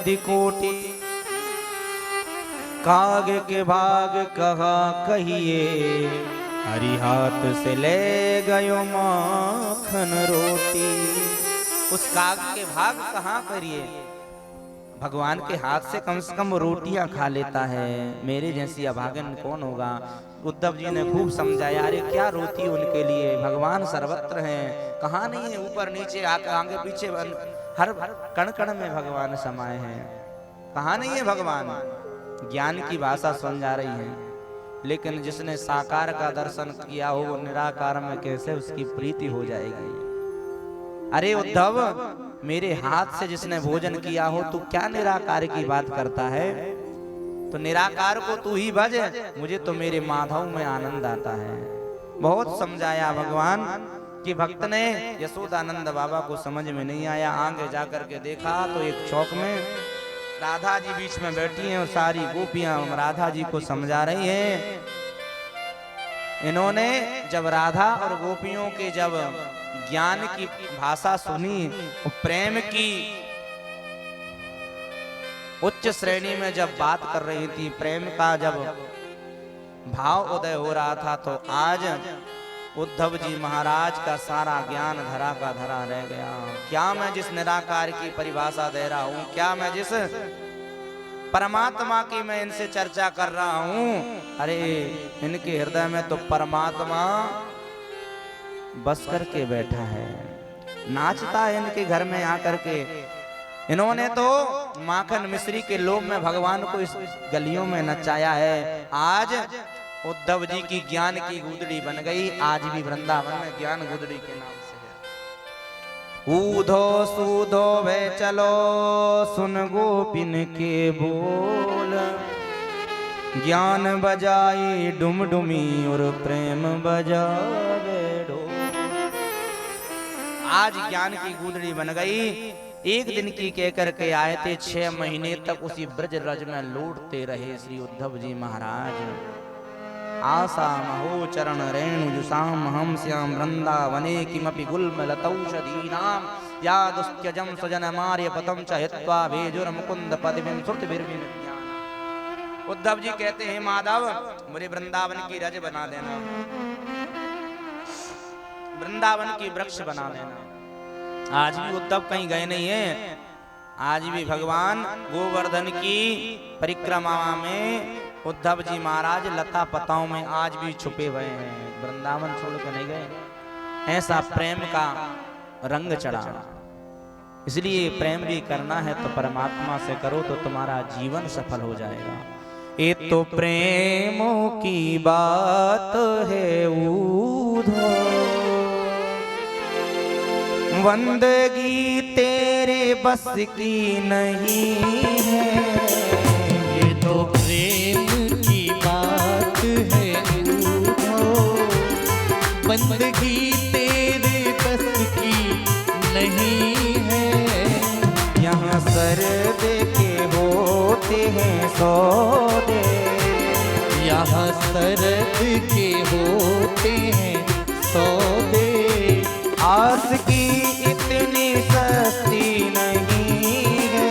निधि कोटि, काग के भाग कहा कहिए, हरि हाथ से ले गयो माखन रोटी। उस काग के भाग कहाँ करिए, भगवान के हाथ से कम रोटियां खा लेता है, मेरे जैसी अभागन कौन होगा। उद्धव जी ने खूब समझाया, अरे क्या रोती उनके लिए, भगवान सर्वत्र हैं, कहाँ नहीं है, ऊपर नीचे आगे पीछे हर कण कण में भगवान समाये हैं, कहाँ नहीं है भगवान। ज्ञान की भाषा सुन जा रही है, लेकिन जिसने साकार का दर्शन किया हो वो निराकार में कैसे उसकी प्रीति हो जाएगी। अरे उद्धव, मेरे हाथ से जिसने भोजन किया हो तू क्या निराकार की बात करता है, तो निराकार को तू ही भज, मुझे तो मेरे माधव में आनंद आता है। बहुत समझाया भगवान कि भक्त ने यशोदानंद बाबा को समझ में नहीं आया। आगे जाकर के देखा तो एक चौक में राधा जी बीच में बैठी हैं और सारी गोपियां राधा जी को समझा रही हैं। इन्होंने जब राधा और गोपियों के जब ज्ञान की भाषा सुनी, प्रेम की उच्च श्रेणी में जब बात कर रही थी, प्रेम का जब भाव उदय हो रहा था, तो आज उद्धव जी महाराज का सारा ज्ञान धरा का धरा रह गया। क्या मैं जिस निराकार की परिभाषा दे रहा हूं, क्या मैं जिस परमात्मा की मैं इनसे चर्चा कर रहा हूं, अरे इनके हृदय में तो परमात्मा बस करके बैठा है, नाचता है इनके घर में आकर के। इन्होंने तो माखन मिश्री के लोभ में भगवान को इस गलियों में नचाया है। आज उद्धव जी की ज्ञान की गुदड़ी बन गई, आज भी वृंदावन में ज्ञान गुदड़ी के नाम से है। ऊधो सूधो वे चलो सुन गोपिन के बोल, ज्ञान बजाई डुमडुमी और प्रेम बजावे ढोल। आज ज्ञान की गुदड़ी बन गई। एक दिन की कहकर के आए थे, 6 महीने तक उसी ब्रज रज में लौटते रहे श्री उद्धव जी महाराज। आशा महो चरण रेणु जुषाम हम श्याम वृंदावने किमपि गुल्म लतौषधीनाम या दुस्त्यजम स्वजन मार्य पतम च हित्वा भेजुर मुकुंद पदविम श्रुतिभिर्विनिज्ञान। उद्धव जी कहते हैं, माधव मुझे वृंदावन की रज बना देना, वृंदावन की वृक्ष बना देना। आज भी उद्धव कहीं गए नहीं है, आज भी भगवान गोवर्धन की परिक्रमा में उद्धव जी महाराज लता पताओं में आज भी छुपे हुए हैं, वृंदावन छोड़ के नहीं गए। ऐसा प्रेम का रंग चढ़ा। इसलिए प्रेम भी करना है तो परमात्मा से करो, तो तुम्हारा जीवन सफल हो जाएगा। ये तो प्रेमों की बात है ऊधो, बंदगी तेरे बस की नहीं है। ये तो प्रेम की बात है ऊधो, बंदगी तेरे बस की नहीं है। यहाँ सर देके होते हैं सौदे, यहाँ सरद के होते हैं सौदे। आस की इतनी सस्ती नहीं है।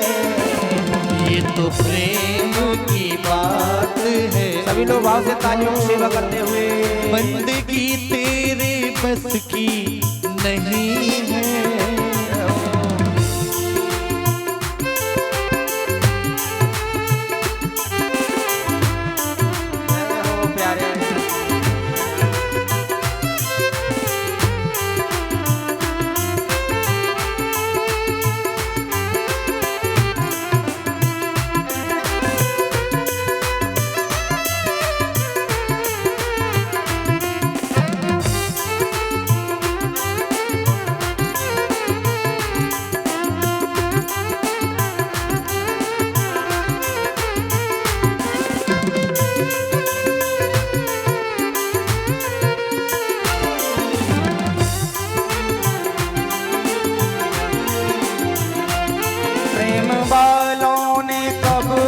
ये तो प्रेम की बात है। सभी लोग भाव से तालियों से सेवा करते हुए, बंदगी तेरे बस की नहीं है।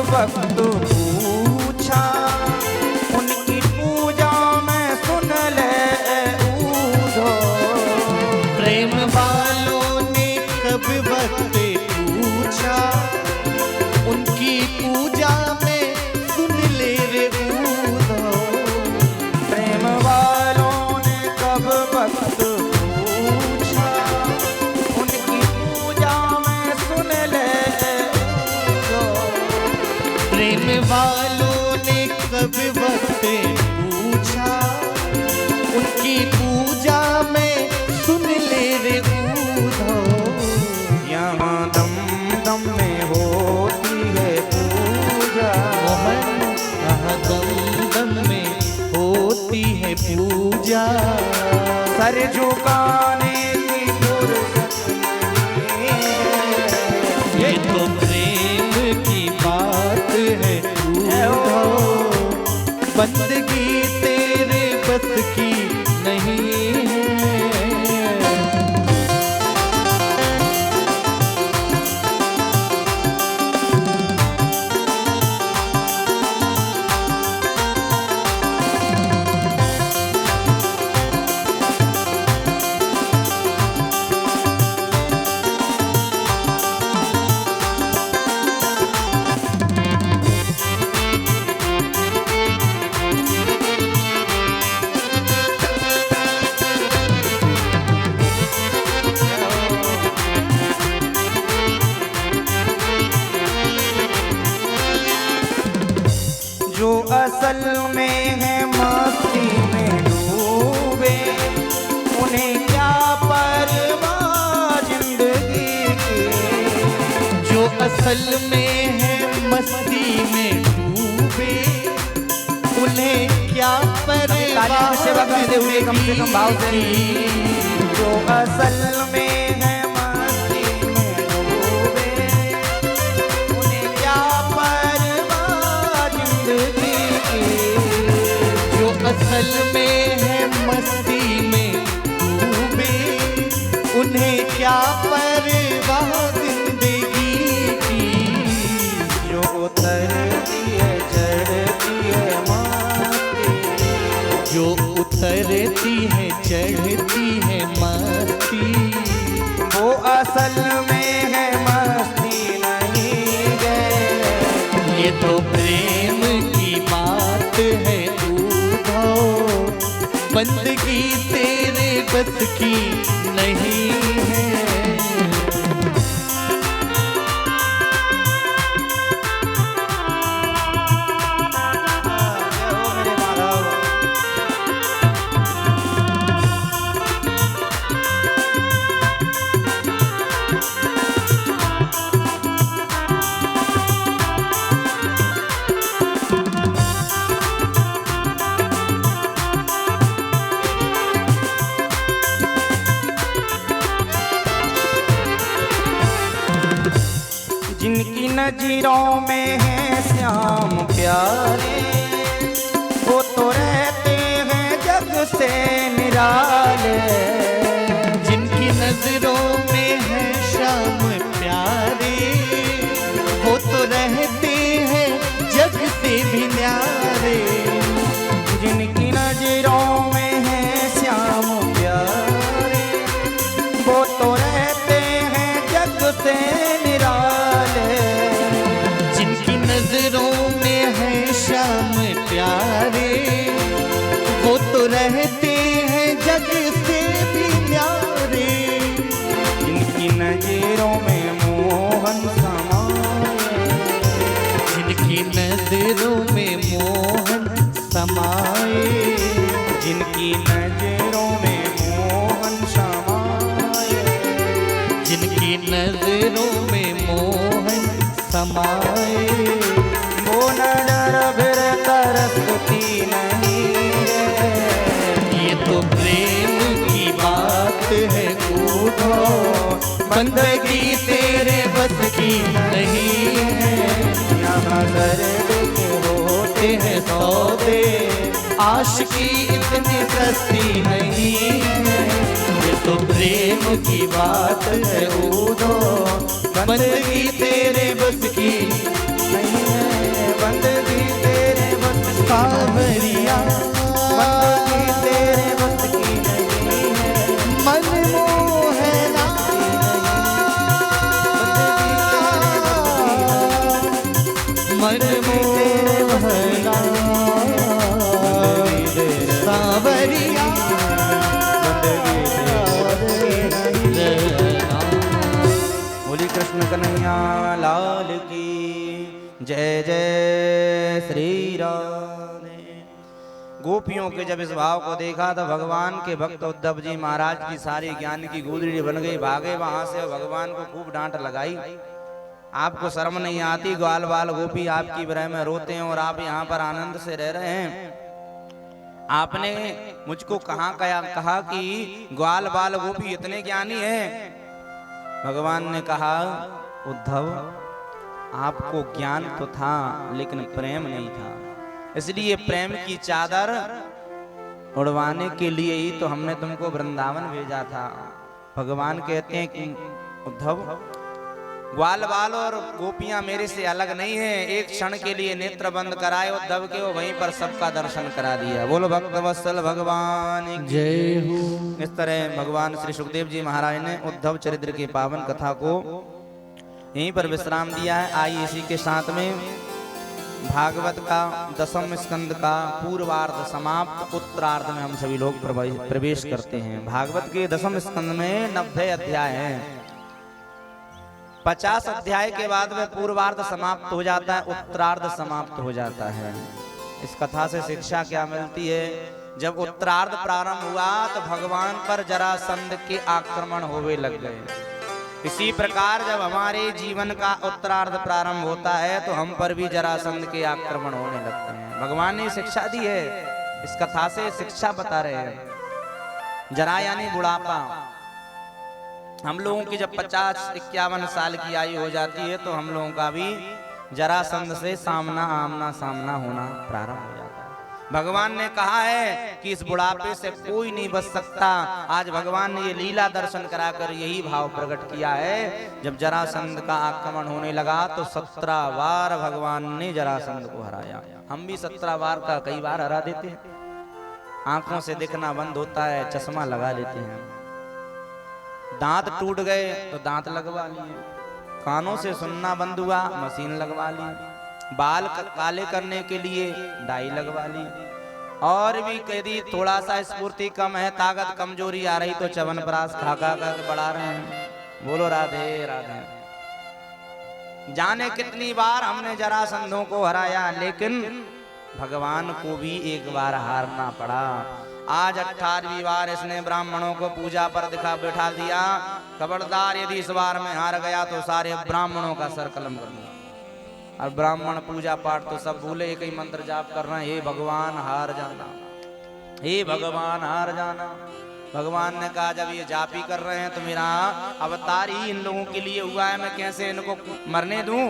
भक्त पूछा, उनकी पूजा में सुन ले ऊधो। प्रेम वालों ने कब वक्त पूछा, प्रेम वालों ने कब वक्त पूछा, उनकी पूजा में सुन ले रे ऊधो। यहाँ दम दम में होती है पूजा, मोहन यहाँ दम दम में होती है पूजा। सर झुकाने की फुर्सत नहीं है। ये तो प्रेम की बात है ऊधो, बंदगी तेरे बस की नहीं है। जो असल में है मस्ती में डूबे, उन्हें क्या परवाह जिंदगी की। जो असल में है मस्ती में डूबे, उन्हें क्या परवाह सेवा करते हुए कम से कम भाव से। जिंदगी जो असल में है मस्ती में डूबे, उन्हें क्या परवाह जिंदगी की। जो असल में है मस्ती में डूबे, उन्हें क्या परवाह जिंदगी की। जो उतरती है चढ़ती है मस्ती, जो उतरती है चढ़ती है मस्ती, वो असल में है मस्ती नहीं है। ये तो प्रेम की बात है ऊधो, बंदगी तेरे बस की नहीं है। जय हो मेरे माधव। जिनकी नजरों में है श्याम प्यारे, वो तो रहते हैं जग से निराले। जिनकी नजरों में है श्याम प्यारे, वो तो रहते हैं जग से भी न्यारे। जिनकी नजरों में है श्याम प्यारे, वो तो रहते हैं जग से निराले। जिनकी नजरों में है श्याम प्यारे, वो तो रहते हैं जग से भी न्यारे। जिनकी नजरों में मोहन समाए, जिनकी नजरों में मोहन समाए, जिनकी नजरों में मोहन समाए। जिनकी नजरों में मोहन समाए। वो न डर फिर तरसती नहीं है। ये तो प्रेम की बात है ऊधो, बंदगी तेरे बस की नहीं है। यहाँ दर्द के होते हैं सौदे, आशिकी इतनी सस्ती नहीं है। ये तो प्रेम की बात है ऊधो, बंदगी तेरे बस की नहीं है। बंदगी तेरे बस की कांवरिया, बंदगी तेरे बस की नहीं है। मन मोहना, मन मोहना सांवरिया। बोली कृष्ण कन्हैया लाल की। जय जय श्री राधे। गोपियों के जब इस भाव को देखा तो भगवान के भक्त उद्धव जी महाराज की सारी ज्ञान की गोदड़ी बन गई, भागे वहां से और भगवान को खूब डांट लगाई। आपको शर्म नहीं आती? ग्वाल बाल गोपी आपकी विरह में रोते हैं और आप यहाँ पर आनंद से रह रहे हैं। आपने मुझको कहा कि ग्वाल बाल गोपी इतने ज्ञानी हैं। भगवान ने कहा उद्धव आपको ज्ञान तो था लेकिन प्रेम नहीं था, इसलिए प्रेम की चादर उड़वाने के लिए ही तो हमने तुमको वृंदावन भेजा था। भगवान कहते हैं कि उद्धव ग्वाल बाल और गोपियां मेरे से अलग नहीं है। एक क्षण के लिए नेत्र बंद कराए उद्धव के, वो वहीं पर सबका दर्शन करा दिया। बोलो भक्त वत्सल भगवान की जय हो। इस तरह भगवान श्री सुखदेव जी महाराज ने उद्धव चरित्र की पावन कथा को यहीं पर विश्राम दिया है। आइए इसी के साथ में भागवत का 10वें स्कंद का पूर्वार्ध समाप्त, उत्तरार्ध में हम सभी लोग प्रवेश करते हैं। भागवत के 10वें स्कंद में 90 अध्याय हैं। 50 अध्याय के बाद में पूर्वार्ध समाप्त हो जाता है, उत्तरार्ध समाप्त हो जाता है। इस कथा से शिक्षा क्या मिलती है? जब उत्तरार्ध प्रारंभ हुआ तो भगवान पर जरासंध के आक्रमण होने लग गए। इसी प्रकार जब हमारे जीवन का उत्तरार्ध प्रारंभ होता है तो हम पर भी जरासंध के आक्रमण होने लगते हैं। भगवान ने शिक्षा दी है, इस कथा से शिक्षा बता रहे हैं। जरा यानी बुढ़ापा। हम लोगों की जब 50-51 साल की आयु हो जाती है तो हम लोगों का भी जरासंध से आमना सामना होना प्रारंभ हो जाता है। भगवान ने कहा है कि इस बुढ़ापे से कोई नहीं बच सकता। आज भगवान ने ये लीला दर्शन कराकर यही भाव प्रकट किया है। जब जरासंध का आक्रमण होने लगा तो 17 बार भगवान ने जरासंध को हराया। हम भी 17 बार का कई बार हरा देते हैं। आंखों से दिखना बंद होता है, चश्मा लगा लेते हैं। दांत टूट गए तो दांत लगवा लिए, कानों से सुनना बंद हुआ, मशीन लगवा ली, बाल काले करने के लिए डाई लगवा ली, और भी यदि थोड़ा सा स्फूर्ति कम है, ताकत कमजोरी आ रही तो च्यवनप्राश खा कर बढ़ा रहे हैं। बोलो राधे राधे। जाने कितनी बार हमने जरासंधों को हराया, लेकिन भगवान को भी एक बार हारना पड़ा। आज 18वीं बार इसने ब्राह्मणों को पूजा पर बिठा दिया। खबरदार यदि इस बार में हार गया तो सारे ब्राह्मणों का सर कलम कर दिया। और ब्राह्मण पूजा पाठ तो सब भूले, एक ही मंत्र जाप कर रहे हैं, हे भगवान हार जाना, हे भगवान हार जाना। भगवान ने कहा जब ये जाप ही कर रहे हैं तो मेरा अवतार ही इन लोगों के लिए हुआ है, मैं कैसे इनको मरने दूं।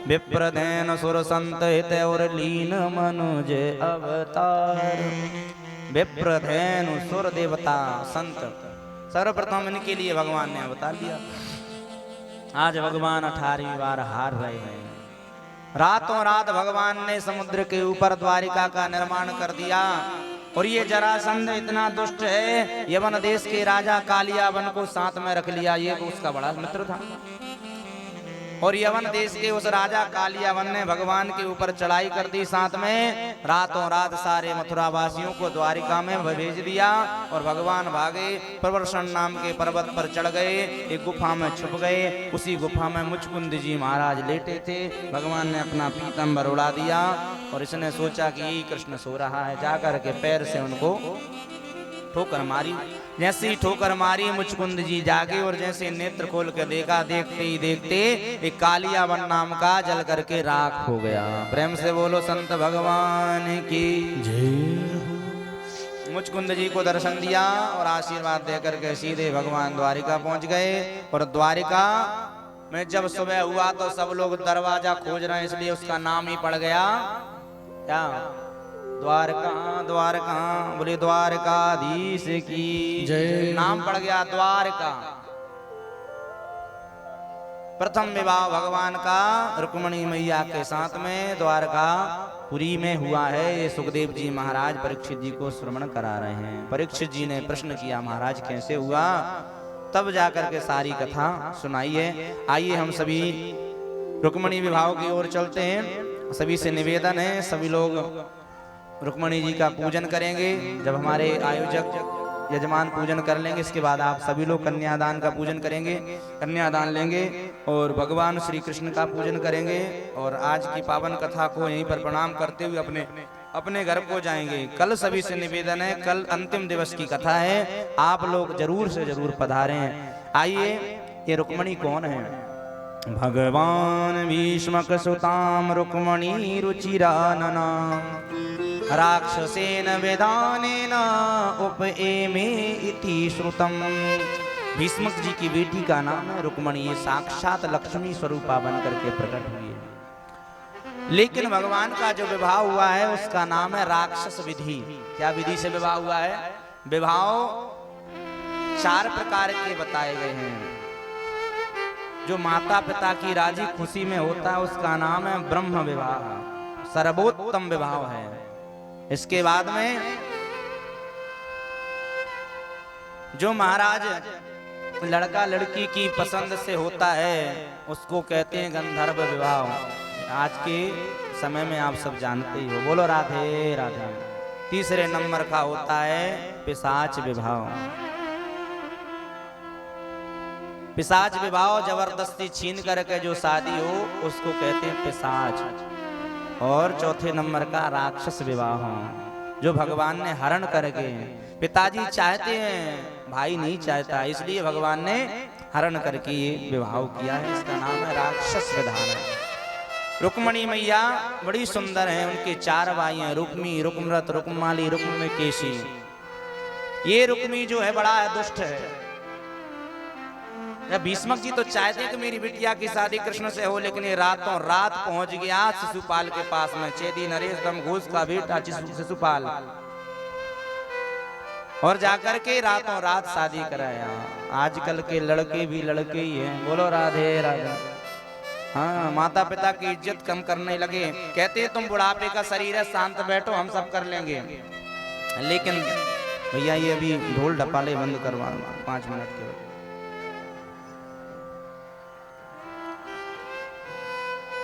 विप्रधेन सुर संत हित और लीन मनुज अवतार। विप्रधेनु सुर देवता संत सर्वप्रथम इनके लिए भगवान ने अवतार लिया। आज भगवान 18वीं बार हार रहे हैं। रातों रात भगवान ने समुद्र के ऊपर द्वारिका का निर्माण कर दिया। और ये जरासंध इतना दुष्ट है, यवन देश के राजा कालियावन को साथ में रख लिया। ये उसका बड़ा मित्र था। और यवन देश के उस राजा कालियावन ने भगवान के ऊपर चढ़ाई कर दी। साथ में रातों रात सारे मथुरा वासियों को द्वारिका में भेज दिया। और भगवान भागे, प्रवर्षण नाम के पर्वत पर चढ़ गए, एक गुफा में छुप गए। उसी गुफा में मुचकुंद जी महाराज लेटे थे। भगवान ने अपना पीतांबर उड़ा दिया और इसने सोचा कि कृष्ण सो रहा है, जाकर के पैर से उनको ठोकर मारी। जैसे ही ठोकर मारी मुचकुंद जी जागे और जैसे नेत्र खोल के देखा, देखते ही देखते एक कालियावन नाम का जल करके राख हो गया। प्रेम से बोलो संत भगवान की जय। मुचकुंद जी को दर्शन दिया और आशीर्वाद देकर के सीधे भगवान द्वारिका पहुंच गए। और द्वारिका में जब सुबह हुआ तो सब लोग दरवाजा खोज रहे हैं, इसलिए उसका नाम ही पड़ गया क्या? द्वारका। द्वारका बोले द्वारकाधीश की जय। नाम पड़ गया द्वारका। प्रथम विवाह भगवान का रुक्मिणी मैया के साथ में द्वारका पुरी में हुआ है। ये सुखदेव जी महाराज परीक्षित जी को श्रवण करा रहे हैं। परीक्षित जी ने प्रश्न किया महाराज कैसे हुआ, तब जाकर के सारी कथा सुनाई है। आइए हम सभी रुक्मिणी विवाह की ओर चलते हैं। सभी से निवेदन है, सभी लोग रुक्मिणी जी का पूजन करेंगे। जब हमारे आयोजक यजमान पूजन कर लेंगे, इसके बाद आप सभी लोग कन्यादान का पूजन करेंगे, कन्यादान लेंगे और भगवान श्री कृष्ण का पूजन करेंगे और आज की पावन कथा को यहीं पर प्रणाम करते हुए अपने घर को जाएंगे। कल सभी से निवेदन है, कल अंतिम दिवस की कथा है, आप लोग जरूर से जरूर पधारें। आइए, ये रुक्मणी कौन है? भगवान भीष्मक सुताम रुक्मणी रुचिरानना राक्षसेन वेदानेन उपएमे इति श्रुतम। भीष्मक जी की बेटी का नाम है रुक्मणी, ये साक्षात लक्ष्मी स्वरूपा बन करके प्रकट हुई है। लेकिन भगवान का जो विवाह हुआ है उसका नाम है राक्षस विधि। क्या विधि से विवाह हुआ है? विवाह 4 प्रकार के बताए गए हैं। जो माता पिता की राजी खुशी में होता है उसका नाम है ब्रह्म विवाह, सर्वोत्तम विवाह है। इसके बाद में जो महाराज लड़का लड़की की पसंद से होता है उसको कहते हैं गंधर्व विवाह। आज के समय में आप सब जानते ही हो, बोलो राधे राधे। तीसरे नंबर का होता है पिशाच विवाह। पिशाच विवाह जबरदस्ती छीन करके जो शादी हो उसको कहते हैं पिशाच। और चौथे नंबर का राक्षस विवाह, जो भगवान ने हरण करके, पिताजी चाहते हैं भाई नहीं चाहता, इसलिए भगवान ने हरण करके ये विवाह किया है। इसका नाम है राक्षस विधान। रुक्मणी मैया बड़ी सुंदर है, उनके 4 भाई हैं, रुक्मी, रुक्मरत, रुक्माली, रुक्मकेशी। ये रुक्मी जो है बड़ा दुष्ट है। भीष्मक जी तो चाहते हैं कि मेरी बिटिया की शादी कृष्ण से हो, लेकिन ये रातों रात पहुंच गया शिशुपाल के पास में। चेदी नरेश दम घोष का बेटा शिशुपाल, और जाकर के रातों रात शादी कराया। आजकल के लड़के भी लड़के ही हैं, बोलो राधे राधे। हाँ, माता पिता की इज्जत कम करने लगे, कहते हैं तुम बुढ़ापे का शरीर है, शांत बैठो, हम सब कर लेंगे। लेकिन भैया ये अभी ढोल ढपाले बंद करवा 5 मिनट के।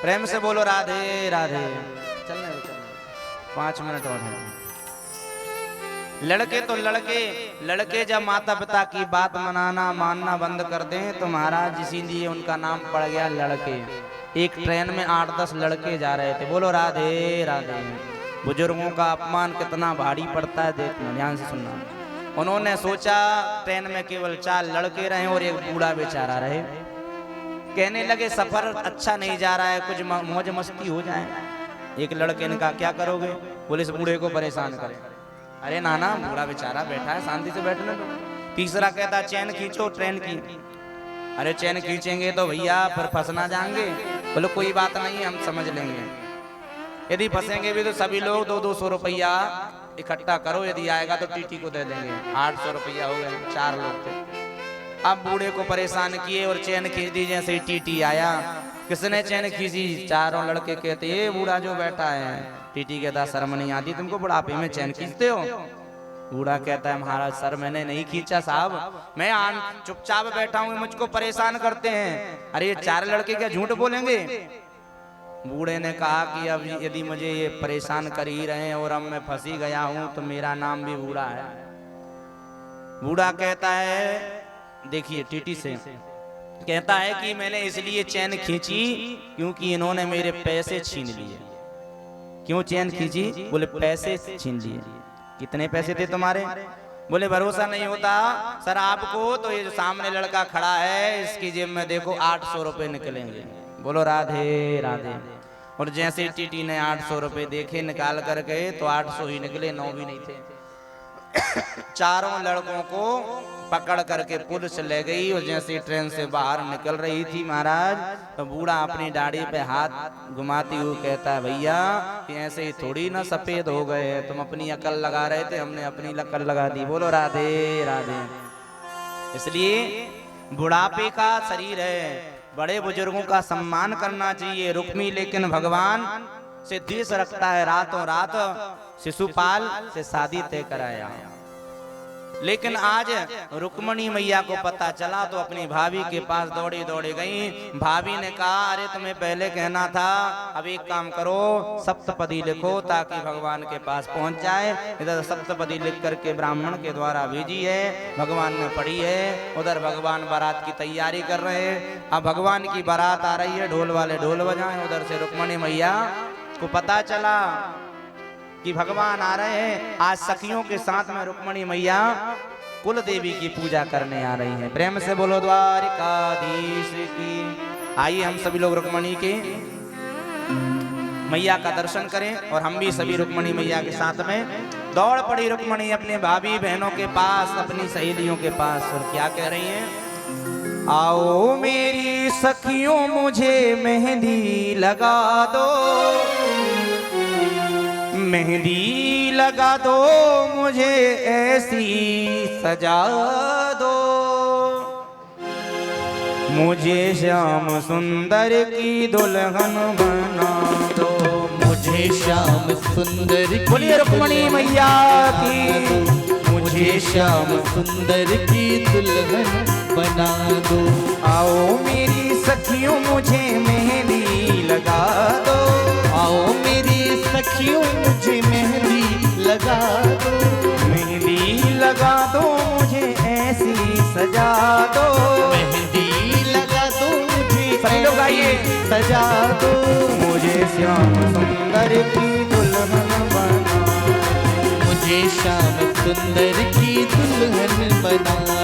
प्रेम से बोलो राधे राधे। चलने 5 मिनट और हैं। लड़के तो लड़के जब माता पिता की बात मानना बंद कर दें तो महाराज इसीलिए उनका नाम पड़ गया लड़के। एक ट्रेन में 8-10 लड़के जा रहे थे, बोलो राधे राधे। बुजुर्गों का अपमान कितना भारी पड़ता है, देखना ध्यान से सुनना। उन्होंने सोचा ट्रेन में केवल 4 लड़के रहे और एक बूढ़ा बेचारा रहे। कहने लगे सफर अच्छा नहीं जा रहा है, कुछ मौज मस्ती हो जाए। एक लड़के ने कहा क्या करोगे? बोले इस बूढ़े को परेशान करें। अरे नाना, बूढ़ा बेचारा बैठा है, शांति से बैठने दो। तीसरा कहता चैन खींचो ट्रेन की। अरे चैन खींचेंगे तो भैया फिर फंसना जाएंगे। बोले कोई बात नहीं, हम समझ लेंगे। यदि फंसेंगे भी तो सभी लोग 200 रुपया इकट्ठा करो, यदि आएगा तो टीटी को दे देंगे। 800 रुपया हो गए, 4 लोग थे। अब बूढ़े को परेशान किए और चैन खींच दी। जैसे ही टीटी आया, किसने चैन खींची? चारों लड़के कहते ये बूढ़ा जो बैठा है। टीटी कहता शर्म नहीं आती तुमको, बुढ़ापे में चैन खींचते हो? बूढ़ा कहता है महाराज सर मैंने नहीं खींचा साहब, मैं चुपचाप बैठा हूँ, मुझको परेशान करते हैं। अरे ये 4 लड़के क्या झूठ बोलेंगे? बूढ़े ने कहा कि अब यदि मुझे ये परेशान कर ही रहे हैं और अब मैं फंसी गया हूँ तो मेरा नाम भी बूढ़ा है। बूढ़ा कहता है देखिए टीटी से कहता है कि मैंने इसलिए चैन खींची क्योंकि इन्होंने मेरे पैसे छीन लिए। क्यों चैन खींची? बोले पैसे छीन लिए। कितने पैसे थे तुम्हारे? बोले भरोसा नहीं होता सर आपको, तो ये जो सामने लड़का खड़ा है इसकी जेब में देखो 800 रुपए निकलेंगे। बोलो राधे राधे। और जैसे टीटी ने 800 रुपए देखे निकाल कर गए तो 800 ही निकले, 9 भी नहीं थे। चारों लड़कों को पकड़ करके पुलिस ले गई और जैसे ट्रेन से बाहर निकल रही थी महाराज तो बूढ़ा अपनी दाढ़ी पे हाथ घुमाती हुई कहता है भैया ऐसे ही थोड़ी ना सफेद हो गए, तुम अपनी अकल लगा रहे थे, हमने अपनी अकल लगा दी। बोलो राधे राधे। इसलिए बुढ़ापे का शरीर है, बड़े बुजुर्गों का सम्मान करना चाहिए। रुक्मी लेकिन भगवान से द्वेष रखता है, रातों रात शिशुपाल से शादी तय कराया। लेकिन आज रुक्मणी मैया को पता चला तो अपनी भाभी के पास दौड़ी दौड़ी गई। भाभी ने कहा अरे तुम्हें पहले कहना था, अब एक काम करो सप्तपदी लिखो ताकि भगवान के पास पहुंच जाए। इधर सप्तपदी लिख करके ब्राह्मण के द्वारा भेजी है, भगवान ने पढ़ी है। उधर भगवान बारात की तैयारी कर रहे हैं। अब भगवान की बारात आ रही है, ढोल वाले ढोल बजाएं। उधर से रुक्मणी मैया को पता चला कि भगवान आ रहे हैं। आज सखियों के साथ में रुक्मणी मैया कुल देवी की पूजा करने आ रही हैं। प्रेम से बोलो द्वारिकाधीश की। आइए हम सभी लोग रुक्मणी के मैया का दर्शन करें और हम भी सभी रुक्मणी मैया के साथ में दौड़ पड़ी रुक्मणी अपने भाभी बहनों के पास, अपनी सहेलियों के पास। और क्या कह रही हैं? आओ मेरी सखियों मुझे मेहंदी लगा दो, मेहंदी लगा दो मुझे ऐसी सजा दो, मुझे श्याम सुंदर की दुल्हन बना दो, मुझे श्याम सुंदर की बोलिए रुक्मणी मैया की। मुझे श्याम सुंदर की दुल्हन बना दो। आओ मेरी सखियों मुझे मेहंदी लगा दो, आओ मेरी सखियों मुझे मेहंदी लगा दो, मेहंदी लगा दो मुझे ऐसी सजा दो, मेहंदी लगा दो मुझे सभी लोग आइए। सजा दो, मुझे श्याम सुंदर की दुल्हन बना, मुझे श्याम सुंदर की दुल्हन बना